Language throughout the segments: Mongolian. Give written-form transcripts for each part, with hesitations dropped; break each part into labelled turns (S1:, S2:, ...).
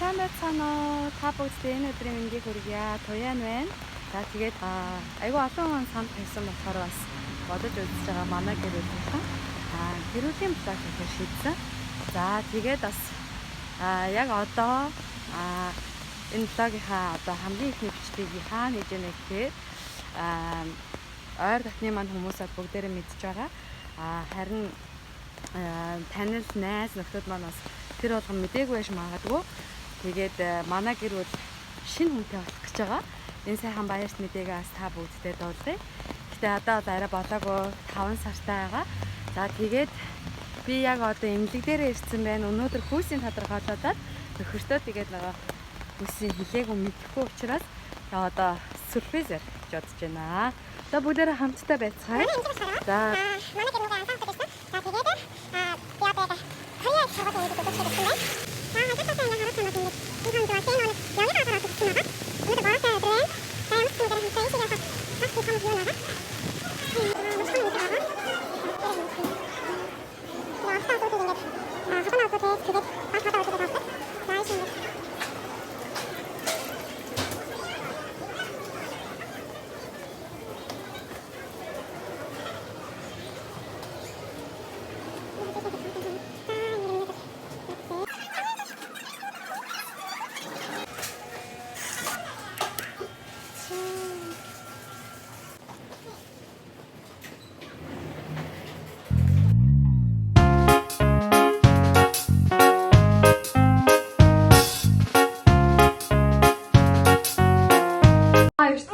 S1: сайн байцгаана уу? Та бүгдээ энэ өдрийн мэндийг хүргье. Туяан байна. За тэгээд айгүй олон санд тавьсан болохоор бас бодож үзэж байгаа манай гэр бүлийнхэн гэрүүлийн блог хийхээр шийдсэн. За тэгээд бас яг одоо энэ блогийнхаа одоо хамгийн ихний бичлэгийг хаана хийж яана гэхээр ойр дотны маань хүмүүсээ бүгдээрээ мэдж байгаа. Харин танил найз нөхдөд маань бас тэр болгон мдээгүй байж магадгүй. Тэгээд манай гэр бүл шинэ хүнтэй болох гэж байгаа. Энэ сайхан баярт мэдээгээ бас та бүгдтэй дуулъя. Гэтэ одоо арай болоогүй 5 сартай байгаа. За тэгээд би яг одоо эмнэлэг дээрээ ирсэн байна. Өнөөдөр хүйсийн тодорхойлолоод нөхөртөө тэгээд нөгөө хүйсийн хилээгөө мэдэхгүй учраас одоо сүрпризээр гэж бодож байна. За бүгдээрээ хамтдаа байцгаая. За манай гэр бүл анхаарал тавьсан. За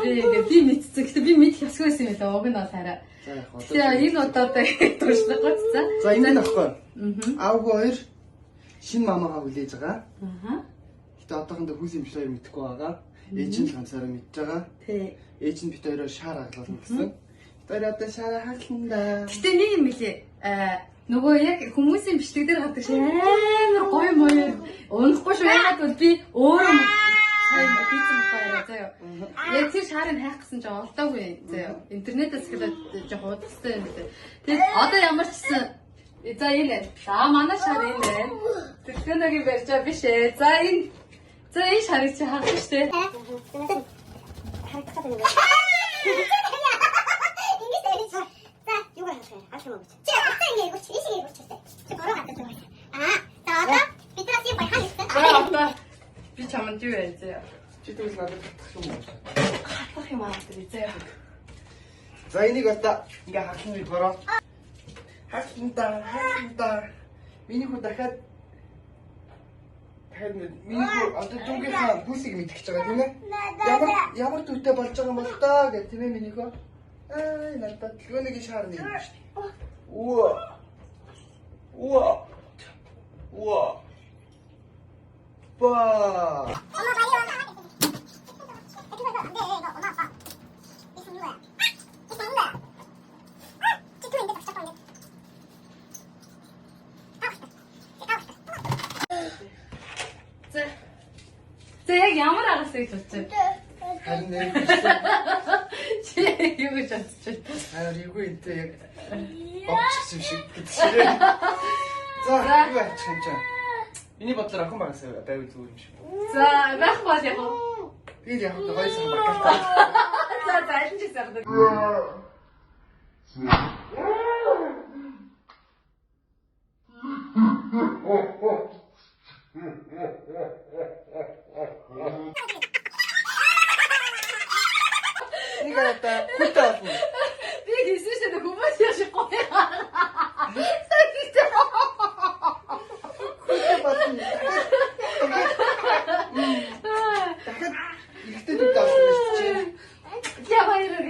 S1: тэгээд би мэдсэн. Гэтэ би мэдэх ёсгүй байсан юм байна. Уг нь бол хараа. Тэгээ энэ удаатай туршлага гоцсон.
S2: За энэ нь ахгүй. Аавгүй хоёр шинэ мамаагаа хүлээж байгаа. Гэтэ одоохондоо хүүс юм биш хоёр мэдэхгүй байгаа. Ээж нь л ганцаараа мэдж байгаа. Тий. Ээж нь бит хоёроо шаар хаглуулна гэсэн. Бит хоёр одоо шаар хаглана да.
S1: Гэтэ нэг юм билээ. Нөгөө яг хүмүүсийн бичлэг дээр гадаг амар гоё моё унахгүй шүү. Ягаад бол би өөрөө хийсэн байхгүй заяа. Яг тэр шаарыг хайх гэсэн чинь олдоогүй заяа. Интернетээс хэлээд жоохон удастай юм дээ. Тэгээд одоо ямар ч гэсэн за энэ манай шаар энэ байна. Тэрхэнэгийн барьжаа биш ээ. За энэ шаарыг чи хаагах штэ. Харагдах юм байна. За юу гэх юм бэ? Аль юм бэ? Чи одоо ингэ иргүүч, ийшээ иргүүч штэ. Чи бороо гадаг юм байна. За одоо биднээс юм баяхаа штэ. Одоо би чамд юу яа заяа.
S2: Чи тэгвэл надад татах юм уу?
S1: Хатах юм аа тэр заяа.
S2: За энийг одоо ингээ хаглана би бороо. Хаглана. Миний хүү дахиад миний хүү одоо дүүгийнхаа хүүсийг мэдэх гэж байгаа тийм ээ. Ямар төвтэй болж байгаа юм бол таа гэх тийм ээ миний хүү. Надад төлөвлөгийн шаар нэг юм шүү дээ. Уа. Ба.
S1: За яг ямар агасыг бодчих.
S2: Харин нэг
S1: чи юу гэж бодчих.
S2: юу гэдэг яг богч шиг гэдэг. За юу ачих юм чам. Миний бодлоор охин багасаа байвал зүгээр юм шиг.
S1: За байх бол яг.
S2: Би яг гоё сан багтаа.
S1: За аль ч гэсэн.
S2: Нэг одоо хүтээ болно.
S1: Би хийсэн шүү дээ хүмүүс яаш гоё.
S2: Хүтээ болно. Дахиад ихтэй дүр даасан шүү дээ.
S1: Я баярыг.